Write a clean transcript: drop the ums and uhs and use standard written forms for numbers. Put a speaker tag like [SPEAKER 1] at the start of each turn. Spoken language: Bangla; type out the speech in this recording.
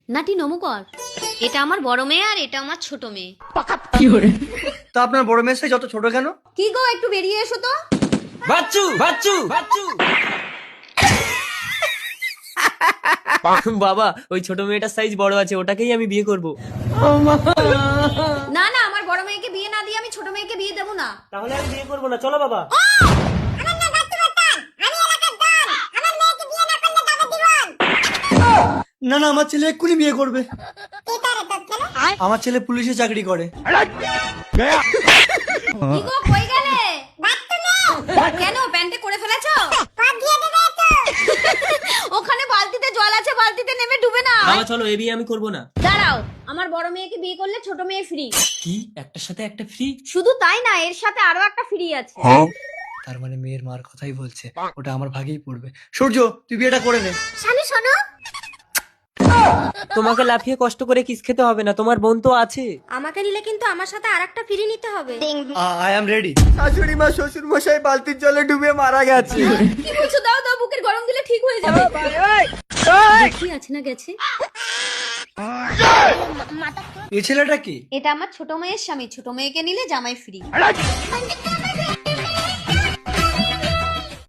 [SPEAKER 1] নাটি নমু কর। এটা আমার বড় মেয়ে আর এটা আমার ছোট মেয়ে।
[SPEAKER 2] তা আপনার বড় মেয়ের সাইজ যত ছোট কেন?
[SPEAKER 1] কি গো একটু বেরিয়ে এসো তো।
[SPEAKER 3] বাচ্চু বাচ্চু বাচ্চু বাবা ওই ছোট মেয়েটার সাইজ বড় আছে, ওটাকেই আমি বিয়ে করব।
[SPEAKER 1] না না, আমার বড় মেয়েকে বিয়ে না দিয়ে আমি ছোট মেয়েকে বিয়ে দেবো না।
[SPEAKER 3] তাহলে আমি বিয়ে করবো না, চলো বাবা।
[SPEAKER 2] না না, আমার ছেলে এক্ষুনি বিয়ে করবে। আমার ছেলে পুলিশে চাকরি করে।
[SPEAKER 1] কি গো কই গেলে? কেন প্যান্টে করে ফেলেছো? ওখানে বালতিতে জল আছে, বালতিতে নেমে ডুবে না।
[SPEAKER 3] বাবা চলো, এই বিয়ে আমি করবো না।
[SPEAKER 1] দাঁড়াও, আমার বড় মেয়েকে বিয়ে করলে ছোট মেয়ে ফ্রি।
[SPEAKER 3] কি একটার সাথে একটা ফ্রি?
[SPEAKER 1] শুধু তাই না, এর সাথে আরো একটা ফ্রি আছে।
[SPEAKER 2] তার মানে মেয়ের মার কথাই বলছে, ওটা আমার ভাগেই পড়বে। সূর্য, তুই বিয়েটা করে নে।
[SPEAKER 1] স্বামী শোনো,
[SPEAKER 3] তোমাকে লাফিয়ে কষ্ট করে কিস খেতে হবে না, তোমার বোন তো আছে।
[SPEAKER 1] আমাকে নিলে কিন্তু আমার সাথে আরেকটা ফ্রি নিতে হবে।
[SPEAKER 2] I am ready. শাশুড়ি মা শ্বশুর মশাই বালতির জলে ডুবে মারা গেছে।
[SPEAKER 1] কি বলছো? দাও দাও, বুকের গরম দিলে ঠিক হয়ে যাবে। কি আছে না গেছে?
[SPEAKER 2] এই ছেলেটা কি?
[SPEAKER 1] এটা আমার ছোট মেয়ের স্বামী, ছোট মেয়েকে নিলে জামাই ফ্রি।